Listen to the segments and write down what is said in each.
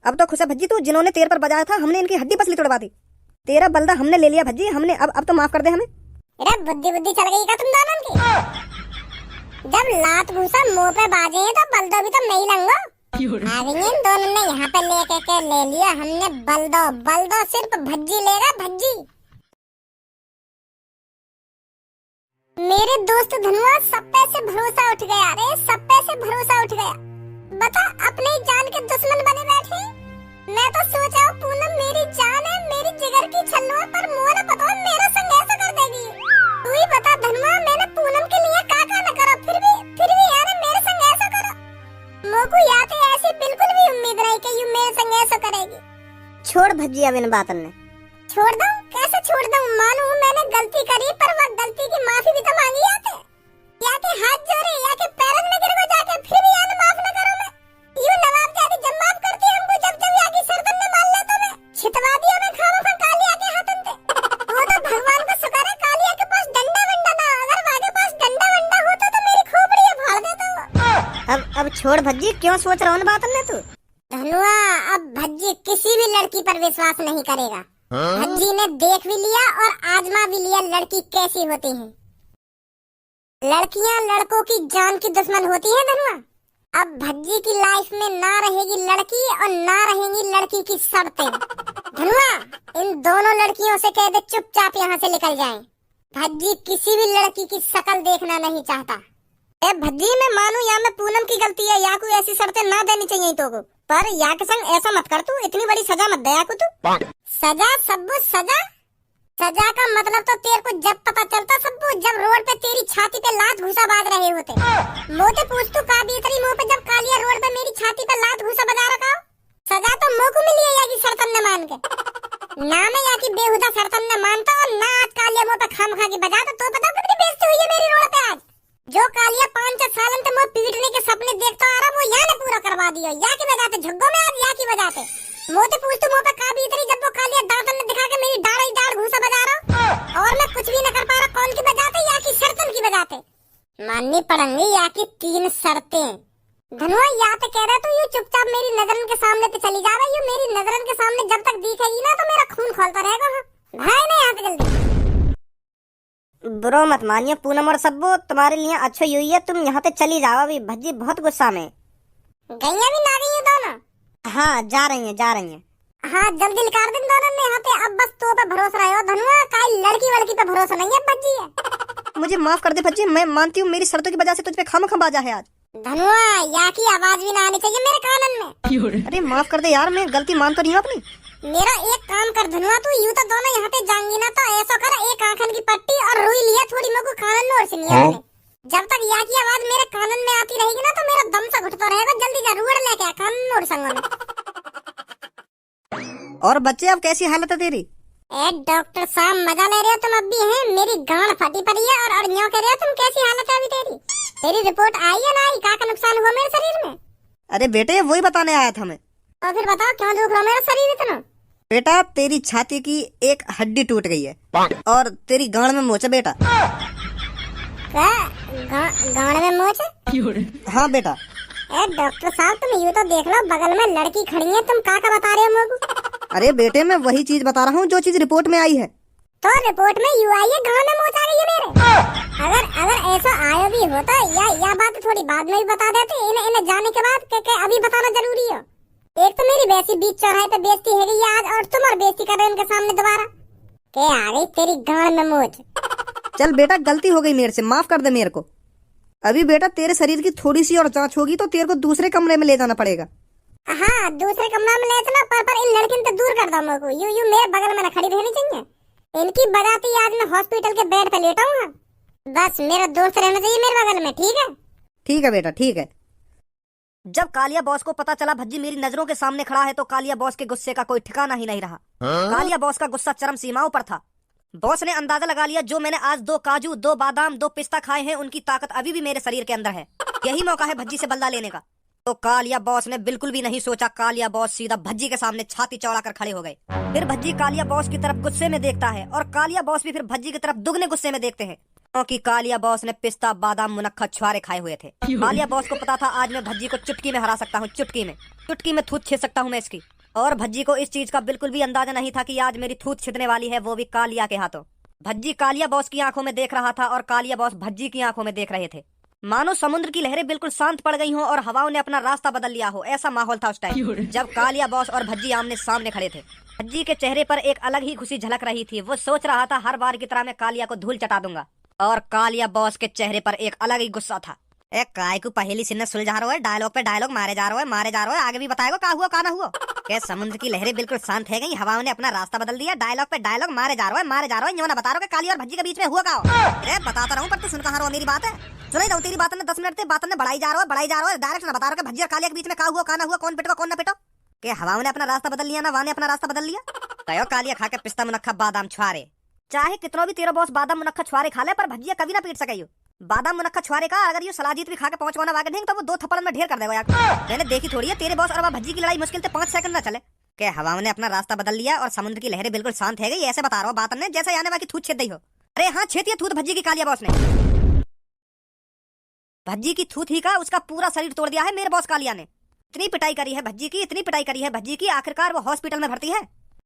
अब तो खुश है भज्जी तू, जिन्होंने तेरे पर बजाया था हमने इनकी हड्डी पसली तोड़वा दी। तेरा बलदा हमने ले लिया भज्जी, हमने अब तो माफ कर दे हमें। अरे बुद्धि बुद्धि चल गई क्या तुम दोनों की? जब लात घूसा मुंह पे बाजे तो बलदो भी तो नहीं लंगो। आगे इन दोनों ने यहाँ पे लेके ले लिया हमने बलदो। बलदो सिर्फ भज्जी लेगा, भज्जी। मेरे दोस्त धनुआ सब पे से भरोसा उठ गया रे, सब पे से भरोसा उठ गया। बता अपने जान के दुश्मन बने बैठे। मैं तो सोचा पूनम मेरी जान है, मेरी जिगर की छल्लो है, पर मोरा पता मेरा संग ऐसा कर देगी। तू ही बता धनुआ, मैंने पूनम के लिए का न करा, फिर भी यार मेरे संग ऐसा करो। मोको याद है ऐसी बिल्कुल भी उम्मीद नहीं कि यू मेरे संग ऐसा करेगी। छोड़ भज्जी अब इन बातन ने। छोड़ दूं? कैसे छोड़ दूं? मानूं मैंने गलती करी, पर वह गलती की माफी भी तो मांगी आते। या के हाथ जोड़े या के पैरों में गिर जाके फिर भी यार माफ न करो मैं। यूं नवाब जाति जब माफ करती हमको, जब याकी सरदन में मान लेता मैं छितवा दिया मैं खामखा कालिया के हाथन पे। वो तो भगवान का शुक्र है कालिया के पास डंडा वंडा ना, अगर वागे पास डंडा वंडा होता तो मेरी खोपड़ी फाड़ देता वो। अब छोड़ भज्जी, क्यों सोच रहा हूँ बातन ने तू? धनुआ अब भज्जी किसी भी लड़की पर विश्वास नहीं करेगा। भज्जी ने देख भी लिया और आजमा भी लिया लड़की कैसी होती है। लड़कियां लड़कों की जान की दुश्मन होती है धनुआ। अब भज्जी की लाइफ में ना रहेगी लड़की और ना रहेंगी लड़की की शर्तें। धनुआ इन दोनों लड़कियों से कह दे चुपचाप यहाँ से निकल जाएं। भज्जी किसी भी लड़की की शक्ल देखना नहीं चाहता। ए भज्जी मैं मानू या मैं पूनम की गलती है, या कोई ऐसी शर्तें ना देनी चाहिए तो को, पर या के संग ऐसा मत कर तू, इतनी बड़ी सजा मत दे या को तू। सजा सब्बू सजा? सजा का मतलब तो तेरे को जब पता चलता सब्बू, जब रोड पे तेरी छाती पे लात घूसा बांध रहे होते। मोते पूछ तू का बीतरी मुंह पे जब कालिया रोड पे मेरी छाती पे लात घूसा बजा रखा। सजा तो मुंह को मिली है या की शर्तन ने मान के। ना मैं या की बेहुदा शर्तन ने मानता और ना आज कालिया मुंह पे खाम खा के बजाता तो पता कितनी बेइज्जती हुई है मेरी रोड पे आज। जो कालिया 5-6 सालन से मुंह पीटने के सपने देखता आ रहा वो या ने पूरा करवा दिया। या की बजाते झुग्गो में आज या की बजाते। मोते पूछ तू मुंह पे का बीतरी जब वो कालिया दांतन ने दिखा के मेरी दाढ़ घूसा बजा रहा और मैं कुछ भी न कर पा रहा। कौन की बजाते? या की शर्तन की बजाते। माननी पड़ेंगी या की 3 शर्तें। धनुआ या तो कह रहा तू यू चुपचाप मेरी नजरन के सामने पे चली जा रही। यू मेरी नजरन के सामने जब तक दिखेगी ना तो मेरा खून खौलता रहेगा। भाई नहीं आते जल्दी। बुरो मत मानिए पूनम और सब्बू, तुम्हारे लिए अच्छा हुई है तुम यहाँ से चली जाओ। अभी भज्जी बहुत गुस्सा में। गैया भी ना गई दोनों? हाँ जा रही है। हाँ जल्दी निकाल दिन दोनों ने यहाँ पे। अब बस तो पे भरोसा रहे हो धनुआ, काई लड़की वड़की पे भरोसा नहीं है भज्जी है। मुझे माफ कर दे भज्जी, मैं मानती हूँ मेरी शर्तों की वजह से तुझ पे खामखा बाजा है आज। धनुआ या की आवाज भी ना आनी चाहिए मेरे कानन में। अरे माफ कर दे यार, मैं गलती मान तो नहीं हूँ अपनी। मेरा एक काम कर धनुआ, तू यूं तो दोनों यहाँ पे जाएंगी ना तो ऐसा कर एक आंखन की पट्टी और रुई लिया थोड़ी मेरे को कानन में और सुनिए। जब तक या की आवाज मेरे कानन में आती रहेगी ना तो मेरा दम सा घुटता रहेगा। जल्दी जा रुड़ लेके आ कानन में और संग। और बच्चे अब कैसी हालत है तेरी? ए डॉक्टर साहब मजा ले रहे हो तुम अब भी हैं? मेरी गांड फटी पड़ी है और यूं कह रहे हो तुम कैसी हालत है अभी तेरी? तेरी रिपोर्ट आई है ना आई? का नुकसान हुआ मेरे शरीर में? अरे बेटे वही बताने आया था मैं। तो फिर बताओ क्यों दुख रहा मेरा शरीर इतना? बेटा तेरी छाती की एक हड्डी टूट गई है और तेरी गांड में मोच है बेटा। गांड में मोच है? हाँ बेटा। ए डॉक्टर साहब तुम यूं तो देख लो, बगल में लड़की खड़ी है, तुम का बता रहे हो मेरे को? अरे बेटे मैं वही चीज बता रहा हूँ जो चीज रिपोर्ट में आई है। तो रिपोर्ट में यू आई है गांड में मोच आ गई है मेरे? अगर ऐसा आया भी होता या बात थोड़ी बाद में भी बता देते। इन्हें जाने के बाद के अभी बताना जरूरी है? एक तो मेरी वैसी बीच चौराहे पे बेइज्जती है गई आज और तुम और बेइज्जती कर रहे हो इनके सामने दोबारा। के आ गई तेरी गांड में मोच। चल बेटा गलती हो गई मेरे से, माफ कर दे मेरे को। अभी बेटा तेरे शरीर की थोड़ी सी और जांच होगी तो तेरे को दूसरे कमरे में ले जाना पड़ेगा। हाँ दूसरे कमरे में ले चलो, पर इन लड़कियों से दूर कर दो मेरे को। यू मेरे बगल में न खड़ी रहनी चाहिए। इनकी बजाती आज मैं हॉस्पिटल के बेड पे लेटा हूँ। बस मेरा दोस्त रहना चाहिए मेरे बगल में, ठीक है? ठीक है बेटा ठीक है। जब कालिया बॉस को पता चला भज्जी मेरी नजरों के सामने खड़ा है तो कालिया बॉस के गुस्से का कोई ठिकाना ही नहीं रहा। कालिया बॉस का गुस्सा चरम सीमाओं पर था। बॉस ने अंदाजा लगा लिया जो मैंने आज 2 काजू 2 बादाम 2 पिस्ता खाए हैं उनकी ताकत अभी भी मेरे शरीर के अंदर है। यही मौका है भज्जी से बदला लेने का। तो कालिया बॉस ने बिल्कुल भी नहीं सोचा। कालिया बॉस सीधा भज्जी के सामने छाती चौड़ा कर खड़े हो गए। फिर भज्जी कालिया बॉस की तरफ गुस्से में देखता है और कालिया बॉस भी फिर भज्जी की तरफ दुगने गुस्से में देखते हैं। क्योंकि कालिया बॉस ने पिस्ता बादाम मुनक्खा छुआरे खाए हुए थे। कालिया बॉस को पता था आज मैं भज्जी को चुटकी में हरा सकता हूँ, चुटकी में थूत छीन सकता हूँ मैं इसकी। और भज्जी को इस चीज का बिल्कुल भी अंदाजा नहीं था कि आज मेरी थूत छिदने वाली है, वो भी कालिया के हाथों। भज्जी कालिया बॉस की आंखों में देख रहा था और कालिया बॉस भज्जी की आंखों में देख रहे थे। मानो समुद्र की लहरें बिल्कुल शांत पड़ गई हों और हवाओं ने अपना रास्ता बदल लिया हो, ऐसा माहौल था उस टाइम जब कालिया बॉस और भज्जी आमने सामने खड़े थे। भज्जी के चेहरे पर एक अलग ही खुशी झलक रही थी। वो सोच रहा था हर बार की तरह मैं कालिया को धूल चटा दूंगा। और कालिया बॉस के चेहरे पर एक अलग ही गुस्सा था। ए काय को पहेली सिन्ने सुलझा रहा है, डायलॉग पे डायलॉग मारे जा रहा है, आगे भी बताएगा का हुआ का ना हुआ। क्या समुद्र की लहरें बिल्कुल शांत है गई, हवाओं ने अपना रास्ता बदल दिया, डायलॉग पे डायलॉग मारे जा रहा है, यो ना बता रहा काली और भज्जी के बीच में हुआ का। अरे बताता रहूं पर तू सुन कहां रहा मेरी बात है, सुन ही रहूं तेरी बात ने 10 मिनट से बात ने बढ़ाई जा रहा है, डायरेक्ट ना बता रहा भज्जी और कालिया के बीच में का हुआ का ना हुआ, कौन पिटो कौन ना पिटो। के हवाओं ने अपना रास्ता बदल लिया ना वाने अपना रास्ता बदल लिया। कहो कालिया खा के पिस्ता मुनक्खा बादाम छुआरे, चाहे कितना भी तेरा बॉस बादाम मुनक्खा छुआरे खा ले पर भज्जिया कभी ना पीट सके। बादाम मुनक्खा छुआरे का अगर ये सलाजीत भी खा के पहुंचवाना वागे ढेंग तो वो 2 थप्पड़ में ढेर कर देगा यार। मैंने देखी थोड़ी है तेरे बॉस और भज्जी की लड़ाई मुश्किल से 5 सेकंड ना चले। के हवाओं ने अपना रास्ता बदल लिया और समुद्र की लहरें बिल्कुल शांत है गई, ऐसे बता रहा हूँ बात ने जैसे आने वाली थूत छेद दी हो। अरे हाँ छेती थूत भज्जी की कालिया बॉस ने, भज्जी की थूत ही का उसका पूरा शरीर तोड़ दिया है मेरे बॉस कालिया ने। इतनी पिटाई करी है भज्जी की, इतनी पिटाई करी है भज्जी की, आखिरकार वो हॉस्पिटल में भर्ती है।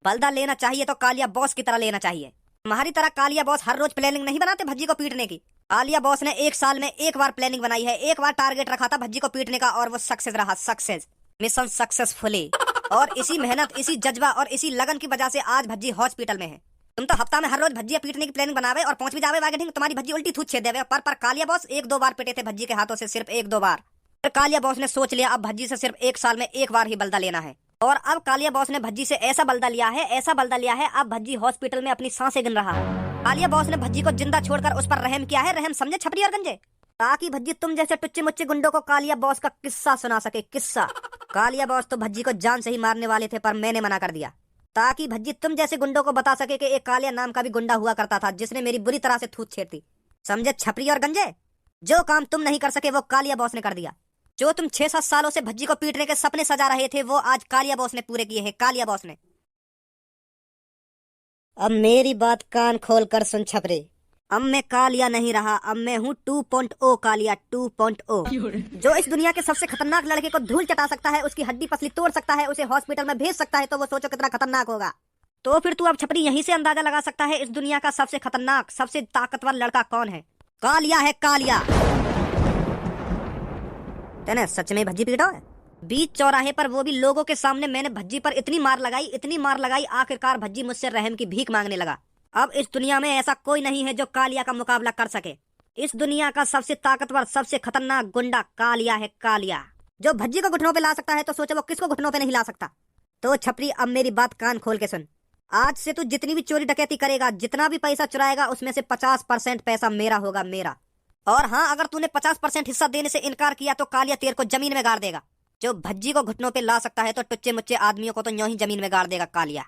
बलदा लेना चाहिए तो कालिया बॉस की तरह लेना चाहिए। तुम्हारी तरह कालिया बॉस हर रोज प्लानिंग नहीं बनाते भज्जी को पीटने की। कालिया बॉस ने 1 साल में 1 बार प्लानिंग बनाई है, 1 बार टारगेट रखा था भज्जी को पीटने का और वो सक्सेस रहा, सक्सेस मिशन सक्सेसफुली। और इसी मेहनत, इसी जज्बा और इसी लगन की वजह से आज भज्जी हॉस्पिटल में है। तुम तो हफ्ता में हर रोज भज्जी पीटने की प्लानिंग बनावे और पहुंच भी जावे वागे ढींग, तुम्हारी भज्जी उल्टी थूत छेद देवे। पर कालिया बॉस 1-2 बार पिटे थे भज्जी के हाथों से, सिर्फ 1-2 बार। फिर कालिया बॉस ने सोच लिया अब भज्जी से सिर्फ 1 साल में 1 बार ही बलदा लेना है। और अब कालिया बॉस ने भज्जी से ऐसा बलदा लिया है, अब भज्जी हॉस्पिटल में अपनी सांसें गिन रहा है। कालिया बॉस ने भज्जी को जिंदा छोड़कर उस पर रहम किया है, रहम समझे छपरी और गंजे, ताकि भज्जी तुम जैसे टुच्चे मुच्चे गुंडों को कालिया बॉस का किस्सा सुना सके, किस्सा। कालिया बॉस तो भज्जी को जान से ही मारने वाले थे पर मैंने मना कर दिया, ताकि भज्जी तुम जैसे गुंडों को बता सके कि एक कालिया नाम का भी गुंडा हुआ करता था जिसने मेरी बुरी तरह से थूत छेड़ दी। समझे छपरी और गंजे, जो काम तुम नहीं कर सके वो कालिया बॉस ने कर दिया। जो तुम 6-7 सालों से भज्जी को पीटने के सपने सजा रहे थे वो आज कालिया बॉस ने पूरे किए हैं, कालिया बॉस ने। अब मेरी बात कान खोल कर सुन छपरे, अब मैं कालिया नहीं रहा, अब मैं हूँ 2.0 कालिया 2.0। जो इस दुनिया के सबसे खतरनाक लड़के को धूल चटा सकता है, उसकी हड्डी पसली तोड़ सकता है, उसे हॉस्पिटल में भेज सकता है, तो वो सोचो कितना खतरनाक होगा। तो फिर तू अब छपरी यहीं से अंदाजा लगा सकता है इस दुनिया का सबसे खतरनाक, सबसे ताकतवर लड़का कौन है। कालिया है, कालिया। तेने सच में भज्जी पीटा है बीच चौराहे पर, वो भी लोगों के सामने। मैंने भज्जी पर इतनी मार लगाई, आखिरकार भज्जी मुझसे रहम की भीख मांगने लगा। अब इस दुनिया में ऐसा कोई नहीं है जो कालिया का मुकाबला कर सके। इस दुनिया का सबसे ताकतवर, सबसे खतरनाक गुंडा कालिया है, कालिया। जो भज्जी को घुटनों पे ला सकता है तो सोचो वो किसको घुटनों पे नहीं ला सकता। तो छपरी अब मेरी बात कान खोल के सुन, आज से तू जितनी भी चोरी डकैती करेगा, जितना भी पैसा चुराएगा, उसमें से 50% पैसा मेरा होगा, मेरा। और हाँ, अगर तूने 50% हिस्सा देने से इनकार किया तो कालिया तेरे को जमीन में गाड़ देगा। जो भज्जी को घुटनों पे ला सकता है तो टुच्चे मुच्चे आदमियों को तो यूं ही जमीन में गाड़ देगा कालिया।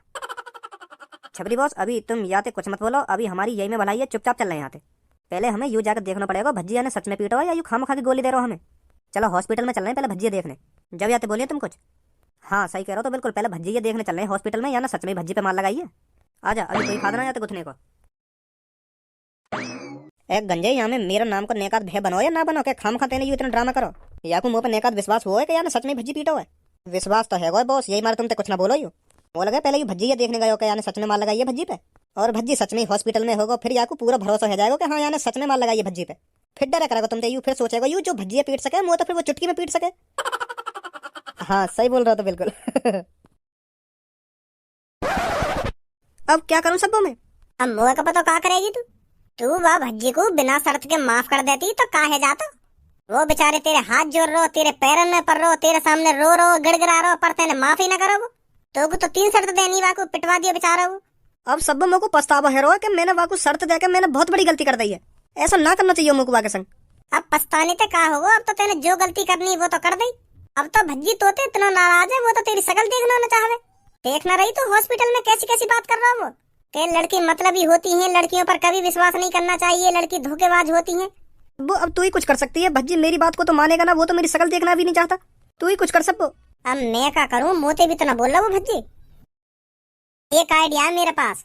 छपरी बॉस अभी तुम याते कुछ मत बोलो, अभी हमारी यही में भलाई है, चुपचाप चल रहे हैं यहाँ से। पहले हमें यू जाकर देखना पड़ेगा भज्जिया ने सच में पीटा या यू खामखा की गोली दे रहे हो हमें। चलो हॉस्पिटल में चल रहे हैं पहले भज्जिया देखने। जब याते बोलिए तुम कुछ। हाँ सही कह रहे हो, तो बिल्कुल पहले भज्जिया देखने चल रहे हैं हॉस्पिटल में, या ना सच में भज्जी पे मार लगाइए। आजा, अभी कोई खा देना जाते घुटने को। एक गंजे यहाँ में मेरा नाम को नेकात भय बनो या ना बनो, के खाम खाते नहीं इतना ड्रामा करो। या को मुंह पे नेकात विश्वास हुआ है कि या ना सच में भज्जी पीटो है। विश्वास तो है बॉस, यही मारे तुम कुछ ना बोलो। यू बोल गए पहले भज्जी देखने गए हो क्या, सच में मार लगाइए भज्जी पे, और भज्जी सच में हॉस्पिटल में होगा, फिर याकू पूरा भरोसा हो जाएगा कि हाँ यानी सच में मार लगाइए भज्जी पे। फिर डरा करेगा तुम यू, फिर सोचेगा यू जो भज्जी पीट सके वो तो फिर वो चुटकी में पीट सके। हाँ सही बोल रहा था बिल्कुल। अब क्या करूं सबों में। अब मुँह का पता क्या करेगी तू वह भज्जी को बिना शर्त के माफ कर देती तो काहे जाता। वो बेचारे तेरे हाथ जोड़ रो, तेरे पैरों में पड़ रो, तेरे सामने रो गिड़गिड़ा रो, पर तेने माफी न करो। वो तो 3 शर्त देनी, वाकू पिटवा दिया बेचारा वो। अब सब मेरे को पछतावा है रो कि मैंने वाकू शर्त देकर मैंने बहुत बड़ी गलती कर दी है। ऐसा ना करना चाहिए मुकुबा के संग। अब पछताने ते का होगा, अब तो तेने जो गलती करनी वो तो कर दी। अब तो भज्जी तोते इतना नाराज है, वो तो तेरी शकल देखना न चाहे। देखना रही तो हॉस्पिटल में कैसी कैसी बात कर रहा वो। ते लड़की मतलबी होती हैं, लड़कियों पर कभी विश्वास नहीं करना चाहिए, लड़की धोखेबाज होती हैं। वो अब तू ही कुछ कर सकती है। भज्जी मेरी बात को तो मानेगा ना, वो तो मेरी शकल देखना भी नहीं चाहता। तू ही कुछ कर सको। अब मैं क्या करूं, मोते भी तो ना बोल रहा वो भज्जी। एक आइडिया है मेरे पास।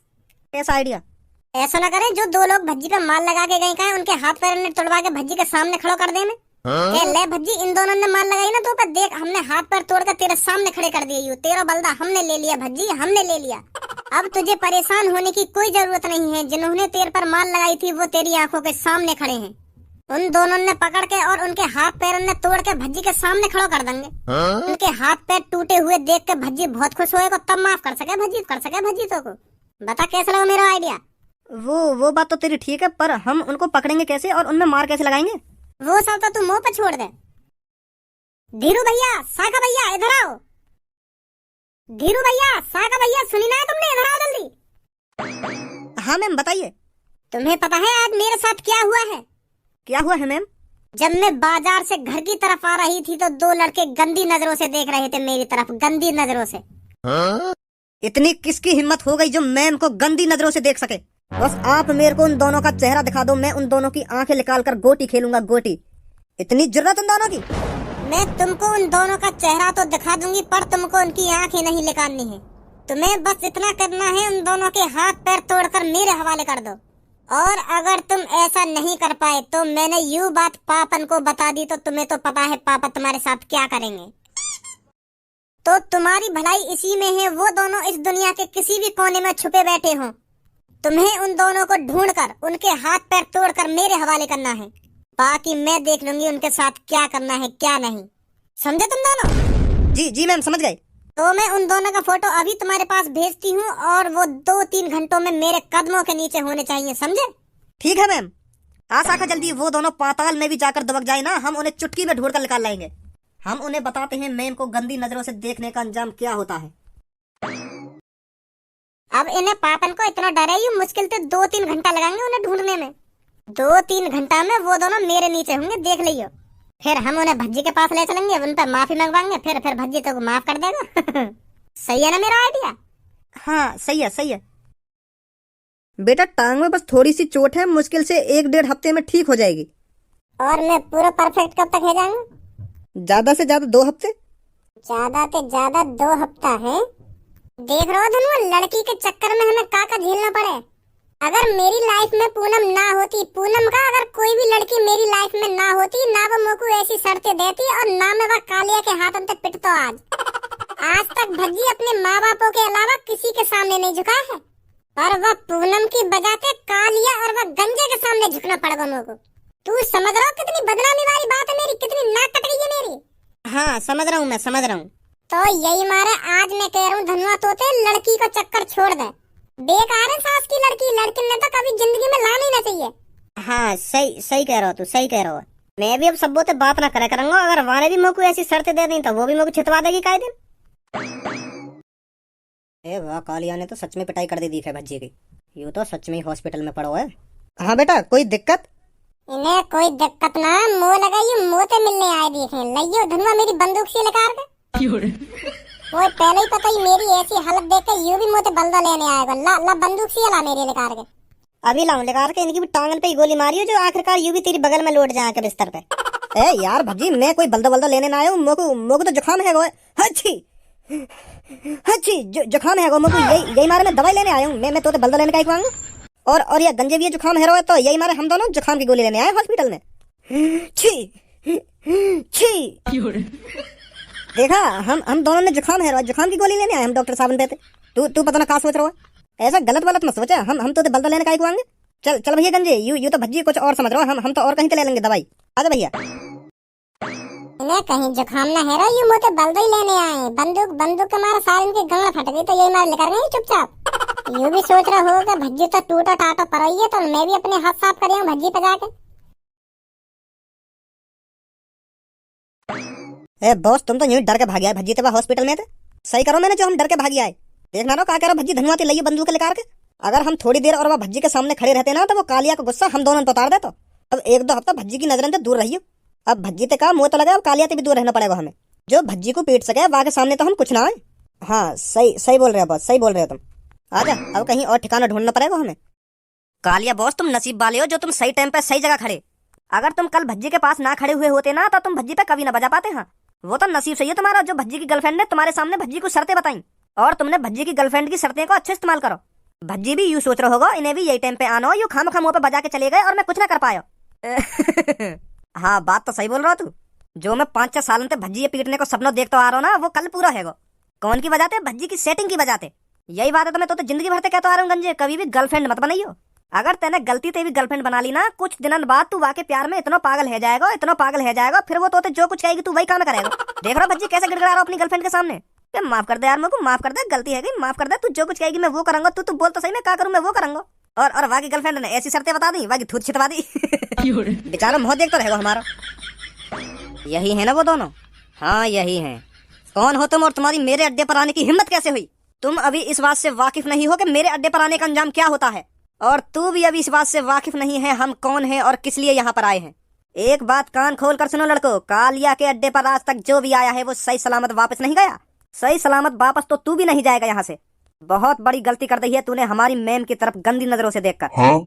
कैसा आइडिया। ऐसा ना करे जो दो लोग भज्जी पे माल लगा के गए कहा उनके हाथ पैर ने तोड़वा के भज्जी के सामने खड़ो कर दे में। ले भज्जी इन दोनों ने माल लगाई ना तो पर देख हमने हाथ पैर तोड़ कर तेरे सामने खड़े कर दिए। यू तेरा बलदा हमने ले लिया भज्जी, हमने ले लिया। अब तुझे परेशान होने की कोई जरूरत नहीं है। जिन्होंने तेरे पर माल लगाई थी वो तेरी आंखों के सामने खड़े हैं। उन दोनों ने पकड़ के और उनके हाथ पैर ने तोड़ के भज्जी के सामने खड़ो कर देंगे। उनके हाथ पैर टूटे हुए देख के भज्जी बहुत खुश होएगा, तब माफ कर सके भज्जी तो को। बता कैसा लगा मेरा आइडिया? वो बात तो तेरी ठीक है, पर हम उनको पकड़ेंगे कैसे और उनमें मार कैसे लगाएंगे? वो सब तो तू मुंह पे छोड़ दे। धीरू भैया, साका भैया, इधर आओ। धीरू भैया, साका भैया, सुनी ना तुमने? इधर आओ जल्दी। हाँ मैम बताइए। तुम्हें पता है आज मेरे साथ क्या हुआ है? क्या हुआ है मैम? जब मैं बाजार से घर की तरफ आ रही थी तो दो लड़के गंदी नजरों से देख रहे थे मेरी तरफ, गंदी नजरों से। इतनी किसकी हिम्मत हो गई जो मैम को गंदी नजरों से देख सके? बस आप मेरे को उन दोनों का चेहरा दिखा दो, मैं उन दोनों की आंखें निकाल कर गोटी खेलूंगा, गोटी। इतनी जरूरत उन दोनों की? मैं तुमको उन दोनों का चेहरा तो दिखा दूंगी पर तुमको उनकी आंखें नहीं निकालनी है। तुम्हें बस इतना करना है, उन दोनों के हाथ पैर तोड़कर मेरे हवाले कर दो। और अगर तुम ऐसा नहीं कर पाए तो मैंने यूं बात पापन को बता दी तो तुम्हें तो पता है पापा तुम्हारे साथ क्या करेंगे। तो तुम्हारी भलाई इसी में है, वो दोनों इस दुनिया के किसी भी कोने में छुपे बैठे हों। तुम्हें उन दोनों को ढूंढकर उनके हाथ पैर तोड़कर मेरे हवाले करना है। बाकी मैं देख लूंगी उनके साथ क्या करना है क्या नहीं। समझे तुम दोनों? जी मैम समझ गए। तो मैं उन दोनों का फोटो अभी तुम्हारे पास भेजती हूँ और वो 2-3 घंटों में मेरे कदमों के नीचे होने चाहिए, समझे? ठीक है मैम। आशा जल्दी वो दोनों पाताल में भी जाकर दबक जाए ना, हम उन्हें चुटकी में ढूंढकर निकाल लाएंगे। हम उन्हें बताते हैं मैम को गंदी नजरों से देखने का अंजाम क्या होता है। अब इन्हें पापन को इतना डर है, यूं मुश्किल से 2-3 घंटा लगाएंगे उन्हें ढूंढने में। 2-3 घंटा में वो दोनों मेरे नीचे होंगे, देख लियो। फिर हम उन्हें भज्जी के पास ले चलेंगे, उन पर माफी मंगवाएंगे, फिर भज्जी तो माफ कर देगा। सही है ना मेरा आइडिया? हाँ सही है। बेटा टांग में बस थोड़ी सी चोट है, मुश्किल से 1-1.5 हफ्ते में ठीक हो जाएगी। और मैं पूरा परफेक्ट कब तक हो जाऊंगा? ज्यादा से ज्यादा 2 हफ्ते। ज्यादा से ज्यादा 2 हफ्ता है। देख रहे हो धनु, लड़की के चक्कर में हमें का झेलना पड़े। अगर मेरी लाइफ में पूनम ना होती, पूनम का अगर कोई भी लड़की मेरी लाइफ में ना होती, ना वो मोको ऐसी शर्तें देती और ना मैं वह कालिया के हाथों तक पिटतो। आज तक भज्जी अपने माँ बापों के अलावा किसी के सामने नहीं झुका है, पर वह पूनम की वजह से कालिया और वह गंजे के सामने झुकना पड़ेगा मोको। तू समझ रहा हो कितनी बदनामी वाली बात है मेरी, कितनी नाक कट रही है मेरी? हाँ समझ रहा हूँ, मैं समझ रहा हूँ। तो यही मारे आज मैं कह रहा हूँ धनुआ तोते, लड़की का चक्कर छोड़ दे। बेकार है सास की लड़की ने तो कभी जिंदगी में लाना ही ना चाहिए। हाँ सही कह रहा हो तू, सही कह रहा हो। मैं भी अब सबों से बात ना करे करूंगा, अगर वाले भी मोको ऐसी शर्तें दे दी तो वो भी मोको छितवा देगी काहे दिन। ए वाह, कालिया ने तो सच में पिटाई कर दी है भज्जी की। यूं तो सच में हॉस्पिटल में पड़ा हुआ है। हाँ बेटा कोई दिक्कत? इन्हें कोई दिक्कत ना, मुंह लगाइए, मुंह से मिलने आए देखे। लइयो धनुआ मेरी बंदूक से लेकर के। वो पहले ही पता ही मेरी ऐसी हालत देख के यूं भी मुझे बल्दा लेने आएगा। ला बंदूक से ला मेरे लेकर के। अभी लाऊं लेकर के, इनकी भी टांगन पे ही गोली मारी हो जो आखिरकार यूं भी तेरी बगल में लौट जाए बिस्तर पे। ए यार भज्जी, मैं कोई बल्दा लेने ना आया हूँ। मोको तो जुकाम है। जुकाम है मोको, यही मारे मैं दवाई लेने आया हूँ। मैं तो बल्दा लेने का ही आऊंगा। और ये गंजे भी जुकाम है तो यही मारे हम दोनों जुकाम की गोली लेने आए हॉस्पिटल में। छी देखा, हम दोनों ने जुकाम है, जुकाम की गोली लेने आए हम डॉक्टर साहब पे। तू पता ना कहाँ सोच रहा है। ऐसा गलत मत सोचा, हम तो बल्दा लेने का ही आएंगे। चल भैया गंजे, यू तो भज्जी कुछ और समझ रहा हो, हम तो और कहीं से ले लेंगे दवाई। आजा भैया। इन्हें कहीं जुकाम ना है यू मोटे बल्दा ही लेने आए। बंदूक के मारे सारे इनके गला फट गई तो यही मारे लेकर गए चुपचाप। यू भी सोच रहा होगा भज्जी तो टूटा टाटा पर रही है, तो मैं भी अपने हाथ साफ कर भज्जी पे जाके। ए बॉस, तुम तो यूं डर के भाग आए भज्जी ते हॉस्पिटल में थे। सही करो मैंने जो हम डर के भागी आए। देखना रो क्या कह रहा भज्जी धनुआ ते लइए बंदूक लेकर के। अगर हम थोड़ी देर और वह भज्जी के सामने खड़े रहते ना तो वो कालिया का गुस्सा हम दोनों पर उतार देता। अब 1-2 हफ्ता भज्जी की नजरों से दूर रहियो। अब भज्जी ते का मुंह तो लगा, अब कालिया ते भी दूर रहना पड़ेगा हमें। जो भज्जी को पीट सके वहां के सामने तो हम कुछ ना आए। हाँ सही बोल रहे हो बॉस, सही बोल रहे हो तुम। आजा, अब कहीं और ठिकाना ढूंढना पड़ेगा हमें। कालिया बॉस, तुम नसीब वाले हो जो तुम सही टाइम पे सही जगह खड़े। अगर तुम कल भज्जी के पास ना खड़े हुए होते ना तो तुम भज्जी पे कभी ना बजा पाते। हाँ वो तो नसीब सही है तुम्हारा जो भज्जी की गर्लफ्रेंड ने तुम्हारे सामने भज्जी को शर्तें बताई, और तुमने भज्जी की गर्लफ्रेंड की शर्तें को अच्छे इस्तेमाल करो। भज्जी भी यूं सोच रहे होगा इन्हें भी यही टाइम पे आना हो, यूं खाम खाम मुंह पे बजा के चले गए और मैं कुछ ना कर पाया। हाँ बात तो सही बोल रहा तू। जो मैं 5-6 सालों से भज्जी ये पीटने को सपना देखता आ रहा हूँ ना, वो कल पूरा है। कौन की वजह से? भज्जी की सेटिंग की वजह से। यही बात है तो मैं तो जिंदगी भर से कहता आ रहा हूँ गंजे, कभी भी गर्लफ्रेंड मत बनाइयो। अगर तेने गलती से भी गर्लफ्रेंड बना ली ना, कुछ दिनों बाद तू वाकई प्यार में इतना पागल है जाएगा, इतना पागल है जाएगा, फिर वो तो जो कुछ कहेगी तू वही काम करेगा। देख रहा भज्जी कैसे गिड़गिड़ा रहा अपनी गर्लफ्रेंड के सामने। माफ कर दे यार, मेरे को माफ कर दे, गलती है गई, माफ कर दे। तू जो कुछ कहेगी मैं वो करूंगा, तू बोल तो सही, मैं क्या करूँ मैं वो करूंगा। और वाकी गर्लफ्रेंड ने ऐसी शर्तें बता दी, वाकी थूत छिटवा दी। बेचारा मुंह देखता रहेगा हमारा। यही है ना वो दोनों? हाँ यही है। कौन हो तुम और तुम्हारी मेरे अड्डे पर आने की हिम्मत कैसे हुई? तुम अभी इस बात से वाकिफ नहीं हो कि मेरे अड्डे पर आने का अंजाम क्या होता है, और तू भी अभी इस बात से वाकिफ नहीं है हम कौन हैं और किस लिए यहाँ पर आए हैं। एक बात कान खोल कर सुनो लड़को, कालिया के अड्डे पर आज तक जो भी आया है वो सही सलामत वापस नहीं गया। सही सलामत वापस तो तू भी नहीं जाएगा यहाँ से। बहुत बड़ी गलती कर दी है तूने हमारी मैम की तरफ गंदी नजरों से देखकर। हाँ?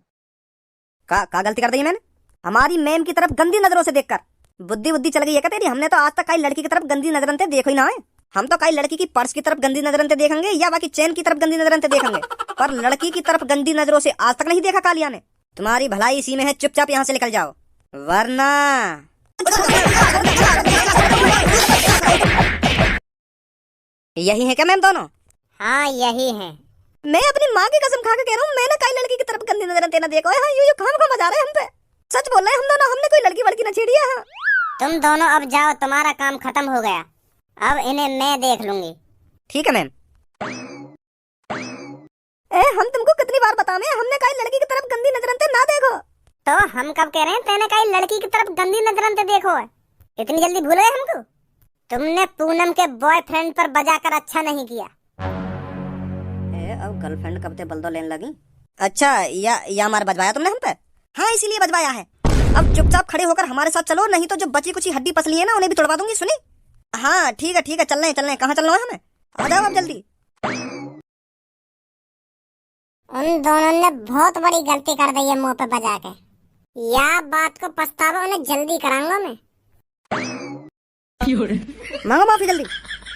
का गलती कर दी है मैंने? हमारी मैम की तरफ गंदी नजरों से देखकर। बुद्धि चल गई है क्या तेरी? हमने तो आज तक कई लड़की की तरफ गंदी नजरन से देखो ही ना है। हम तो कई लड़की की पर्स की तरफ गंदी नजरन से देखेंगे या बाकी चैन की तरफ गंदी नजरन से देखेंगे, पर लड़की की तरफ गंदी नजरों से आज तक नहीं देखा कालिया ने। तुम्हारी भलाई इसी में है, चुपचाप यहाँ से निकल जाओ वरना। यही है क्या मैम दोनों? हाँ यही है। मैं अपनी माँ की कसम खा के कह रहा हूँ, मैंने कई लड़की की तरफ गंदी नजर देना देखो है। हाँ यूं खाम खा मजा रहे हम पे। सच बोल रहे हैं हम दोनों, हमने कोई लड़की वड़की न छेड़ी है। हाँ। तुम दोनों अब जाओ, तुम्हारा काम खत्म हो गया, अब इन्हें मैं देख लूंगी। ठीक है मैम। हम तुमको कितनी बार बतावे हमने कई लड़की की तरफ गंदी नजरन से ना देखो। तो हम कब कह रहे हैं तेने कई लड़की की तरफ गंदी नजरन से देखो है? इतनी जल्दी भूल गए हमको? तुमने पूनम के बॉयफ्रेंड पर बजाकर अच्छा नहीं किया। अब गर्लफ्रेंड कब से बलदो लेने लगी? अच्छा या मार बजवाया तुमने हम पे? हाँ इसीलिए बजवाया है। अब चुपचाप खड़े होकर हमारे साथ चलो, नहीं तो जो बची कुछ हड्डी पसली है ना उन्हें भी तोड़वा दूंगी। सुनी? हाँ ठीक है चल रहे हैं। कहाँ चलना है हमें? आ जाओ आप जल्दी। उन दोनों ने बहुत बड़ी गलती कर दी है मुंह पे बजा के। या बात को पछतावा उन्हें जल्दी कराऊंगा मैं। मांगो माफी जल्दी।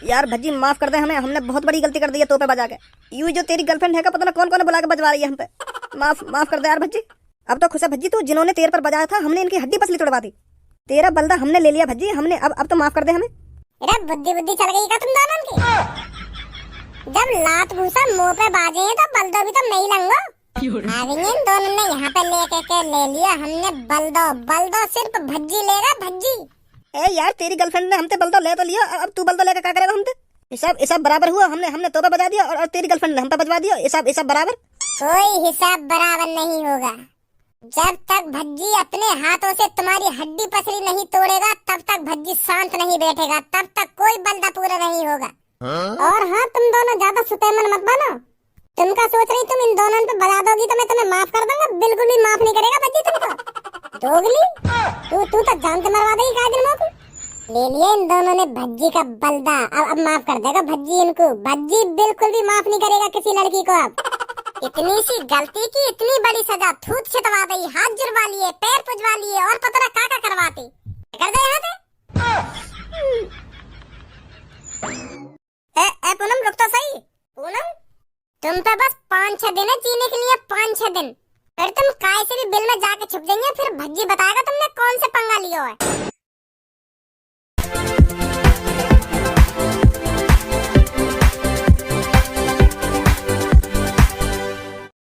यार भज्जी माफ कर दे हमें, हमने बहुत बड़ी गलती कर दी है तो पे बजा के। यूं जो तेरी गर्लफ्रेंड है का पता ना कौन कौन बुला के बजवा रही है हम पे। माफ कर दे यार भज्जी। अब तो खुश है भज्जी तू, जिन्होंने तेरे पर बजाया था हमने इनकी हड्डी पसली तोड़वा दी। तेरा बलदा हमने ले लिया भज्जी, हमने अब तो माफ कर दे हमें। अरे बुद्धि चल गई क्या तुम दोनों की? जब लात भूसा मुंह पे बाजे हैं तो बलदो भी तो नहीं लंगो। इन दोनों ने यहाँ पे लेके ले लिया हमने बलदो सिर्फ भज्जी लेगा भज्जी। ए यार तेरी गर्लफ्रेंड ने हमसे बलदो ले तो लिया, अब तू बलदो लेकर क्या करेगा हमसे? हिसाब बराबर हुआ। हमने तो पे बजा दिया और तेरी गर्लफ्रेंड ने हम पे बजवा दिया। हिसाब बराबर? कोई हिसाब बराबर नहीं होगा। जब तक भज्जी अपने हाथों से तुम्हारी हड्डी पसली नहीं तोड़ेगा तब तक भज्जी शांत नहीं बैठेगा, तब तक कोई बलदा पूरा नहीं होगा। और हाँ तुम दोनों ज्यादा सुतेमन मत बनो। तुम क्या सोच रही तुम इन दोनों पे बजा दोगी तो मैं तुम्हें माफ कर दूंगा? बिल्कुल भी माफ नहीं करेगा भज्जी तुमको। दोगली तू तो जान से मरवा देगी काहे दिन को। ले लिया इन दोनों ने भज्जी का बलदा, अब माफ कर देगा भज्जी इनको। भज्जी बिल्कुल भी माफ नहीं करेगा किसी लड़की को। अब इतनी सी गलती की इतनी बड़ी सजा, थूत छिटवा दी, हाथ जुड़वा लिए, पैर पुजवा लिए और पता ना क्या करवाती। कर दे यहाँ से। ए पूनम रुक तो सही। पूनम तुम पे बस 5-6 दिन है जीने के लिए, 5-6 दिन। फिर तुम काय से भी बिल में जाके छुप जाएंगे, फिर भज्जी बताएगा तुमने कौन से पंगा लिया है।